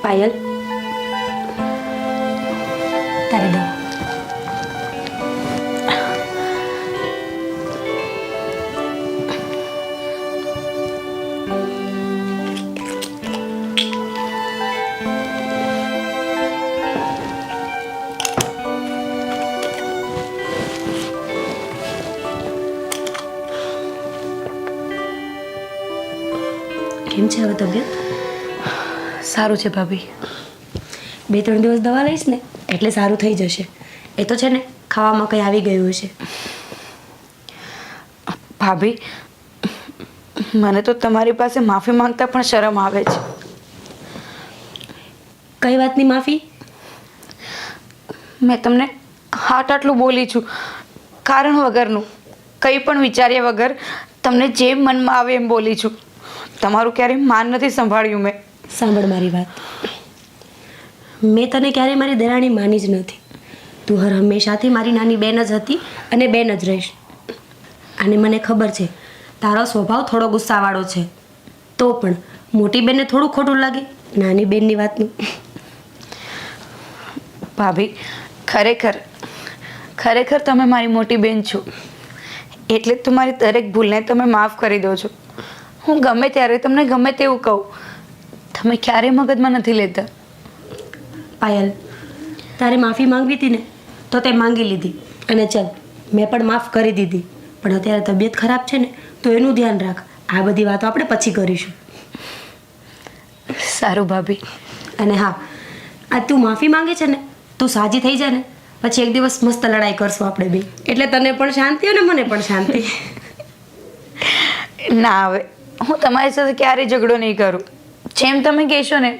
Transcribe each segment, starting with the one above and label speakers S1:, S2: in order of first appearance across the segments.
S1: પાયલ, તારી દવા. કેમ છે હવે તબિયત?
S2: સારું છે ભાભી.
S1: 2-3 દિવસ દવા લઈશ ને એટલે સારું થઈ જશે. એ તો છે ને ખાવામાં કંઈ આવી ગયું હશે.
S2: ભાભી, મને તો તમારી પાસે માફી માંગતા પણ શરમ આવે છે.
S1: કઈ વાતની માફી?
S2: મેં તમને આટલું બોલી છું, કારણ વગરનું, કંઈ પણ વિચાર્યા વગર તમને જે મનમાં આવે એમ બોલી છું. તમારું ક્યારેય માન નથી સંભાળ્યું મેં.
S1: સાંભળ મારી વાત. મેં તને ક્યારેય મારી દેરાણી માની જ નથી. તું હંમેશાથી મારી નાની બેન જ હતી અને બેન જ રહીશ. અને મને ખબર છે તારો સ્વભાવ થોડો ગુસ્સાવાળો છે, તો પણ મોટી બેનને થોડું ખોટું લાગે નાની બેનની વાતનું.
S2: ભાભી, ખરેખર તમે મારી મોટી બેન છો, એટલે જ તમારી દરેક ભૂલને તમે માફ કરી દો છો. હું ગમે ત્યારે તમને ગમે તેવું કહું, તમે ક્યારેય મગજમાં નથી લેતા.
S1: પાયલ, તારે માફી માંગવી હતી ને તો તે માંગી લીધી, અને ચલ મેં પણ માફ કરી દીધી. પણ અત્યારે તબિયત ખરાબ છે ને તો એનું ધ્યાન રાખ. આ બધી વાતો આપણે પછી કરીશું.
S2: સારું ભાભી.
S1: અને હા, આ તું માફી માંગે છે ને, તું સાજી થઈ જાય ને પછી એક દિવસ મસ્ત લડાઈ કરશું આપણે બે, એટલે તને પણ શાંતિ અને મને પણ શાંતિ.
S2: ના, હવે હું તમારી સાથે ક્યારેય ઝઘડો નહીં કરું. જેમ તમે કહેશો ને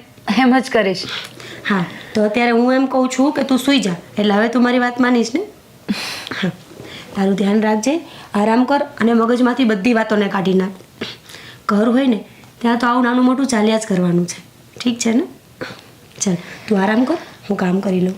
S2: એમ જ કરીશ.
S1: હા, તો અત્યારે હું એમ કહું છું કે તું સૂઈ જા, એટલે હવે તું મારી વાત માનીશ ને? હા, તારું ધ્યાન રાખજે, આરામ કર અને મગજમાંથી બધી વાતોને કાઢી નાખ. ઘર હોય ને ત્યાં તો આવું નાનું મોટું ચાલ્યા જ કરવાનું છે. ઠીક છે ને? ચાલ તું આરામ કર, હું કામ કરી લઉં.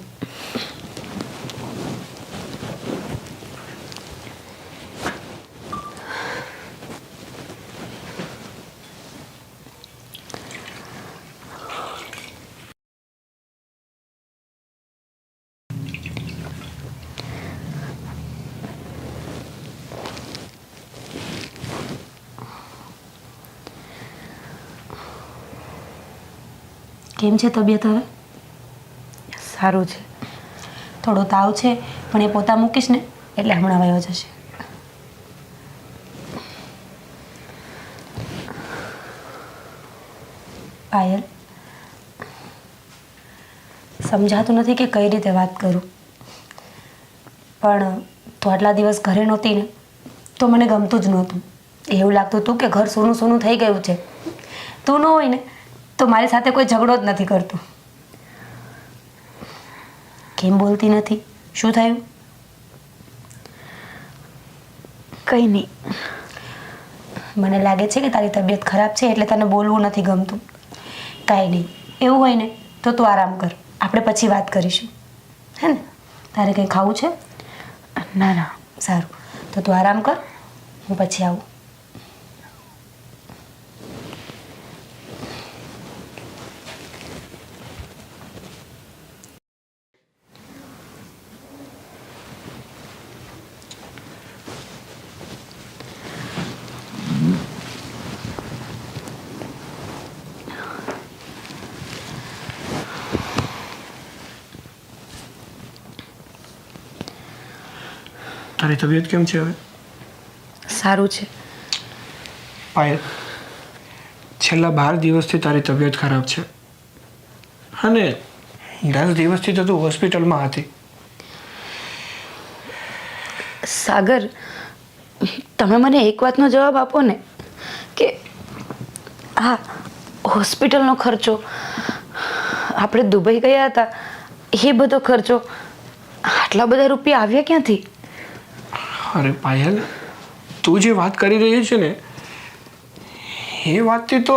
S1: કેમ છે તબિયત હવે?
S2: સારું છે.
S1: થોડો તાવ છે પણ એ પોતા મૂકીશ ને એટલે હમણાં વયો જશે. પાયલ, સમજાતું નથી કે કઈ રીતે વાત કરું, પણ તું આટલા દિવસ ઘરે નહોતી ને તો મને ગમતું જ નહોતું. એવું લાગતું હતું કે ઘર સૂનું સૂનું થઈ ગયું છે. તું ન હોય ને તો મારી સાથે કોઈ ઝઘડો જ નથી કરતું. કેમ બોલતી નથી? શું થયું?
S2: કંઈ નહીં.
S1: મને લાગે છે કે તારી તબિયત ખરાબ છે એટલે તને બોલવું નથી ગમતું. કાંઈ નહીં, એવું હોય ને તો તું આરામ કર, આપણે પછી વાત કરીશું, હે ને? તારે કંઈ ખાવું છે?
S2: ના.
S1: સારું, તો તું આરામ કર, હું પછી આવું.
S3: તારી તબિયત કેમ છે હવે?
S2: સારું છે.
S3: પાયલ, છેલ્લા 12 દિવસથી તારી તબિયત ખરાબ છે અને 10 દિવસથી તો તું હોસ્પિટલમાં હતી.
S2: સાગર, તમે મને એક વાતનો જવાબ આપો ને કે હા, હોસ્પિટલનો ખર્ચો, આપણે દુબઈ ગયા હતા એ બધો ખર્ચો, આટલા બધા રૂપિયા આવ્યા ક્યાંથી?
S3: અરે પાયલ, તું જે વાત કરી રહી છે ને એ વાતથી તો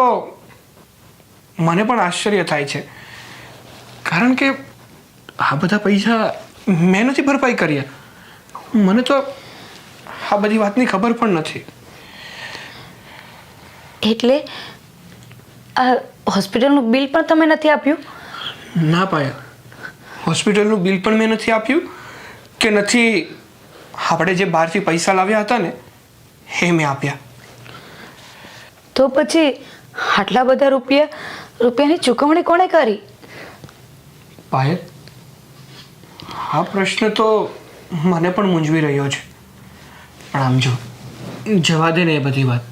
S3: મને પણ આશ્ચર્ય થાય છે, કારણ કે આ બધા પૈસા મેં નથી ભરપાઈ કર્યા. મને તો આ બધી વાતની ખબર પણ નથી.
S2: એટલે આ હોસ્પિટલનું બિલ પણ તમે નથી આપ્યું?
S3: ના પાયલ, હોસ્પિટલનું બિલ પણ મેં નથી આપ્યું કે નથી આપણે જે બહારથી પૈસા લાવ્યા હતા ને એ મેં આપ્યા.
S2: તો પછી આટલા બધા રૂપિયાની ચૂકવણી કોણે કરી?
S3: પાયલ, આ પ્રશ્ન તો મને પણ મૂંઝવી રહ્યો છે. પણ આમ જો, જવા દે ને એ બધી વાત.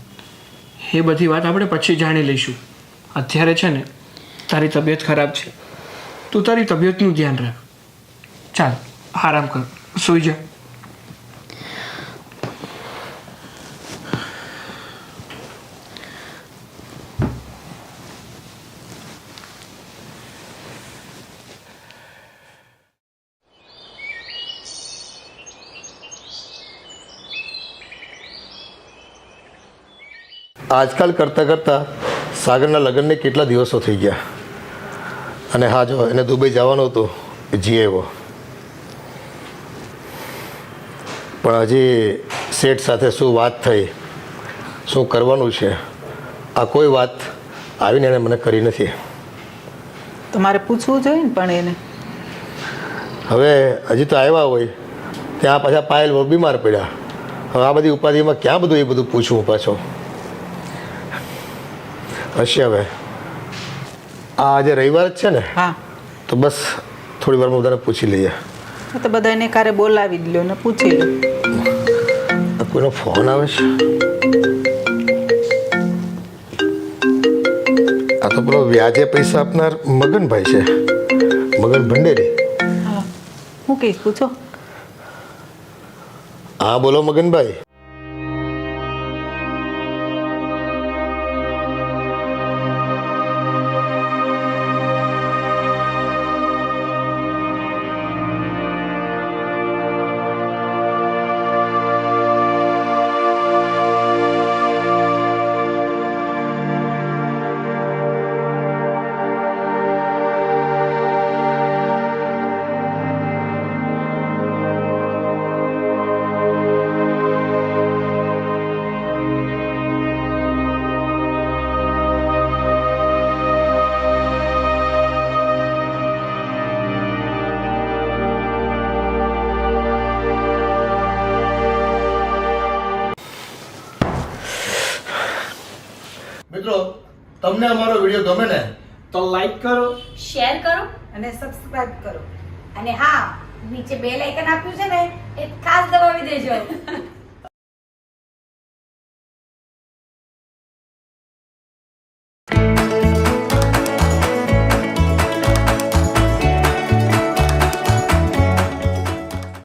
S3: એ બધી વાત આપણે પછી જાણી લઈશું. અત્યારે છે ને તારી તબિયત ખરાબ છે, તું તારી તબિયતનું ધ્યાન રાખ. ચાલ આરામ કર, સૂઈ જા.
S4: આજકાલ કરતાં કરતાં સાગરના લગ્નને કેટલા દિવસો થઈ ગયા. અને હા જો એને દુબઈ જવાનું હતું એ જી આવ્યો. પણ હજી શેઠ સાથે શું વાત થઈ, શું કરવાનું છે, આ કોઈ વાત આવીને એને મને કરી નથી.
S5: તમારે પૂછવું જોઈએ ને પણ એને.
S4: હવે હજી તો આવ્યા હોય ત્યાં પાછા પાયલ બહુ બીમાર પડ્યા. હવે આ બધી ઉપાધિમાં ક્યાં બધું એ બધું પૂછવું પાછો હશે. હવે આ આજે રવિવાર જ છે ને,
S5: હા,
S4: તો બસ થોડી વારમાં બધાને પૂછી લઈએ.
S5: તો બધા એને કારે બોલાવી જ લ્યો ને પૂછી લો.
S4: આ કોઈનો ફોન આવે છે? આ તો પેલો વ્યાજે પૈસા આપનાર મગનભાઈ છે, મગન ભંડેરી.
S5: હા, હું કહીશ પૂછો.
S4: હા બોલો મગનભાઈ. મિત્રો, તમને અમારો વિડીયો ગમે ને
S3: તો લાઈક કરો,
S6: શેર કરો
S5: અને સબસ્ક્રાઇબ કરો.
S6: અને હા, નીચે બેલ આઇકન આપ્યું છે ને એ ખાસ દબાવી દેજો.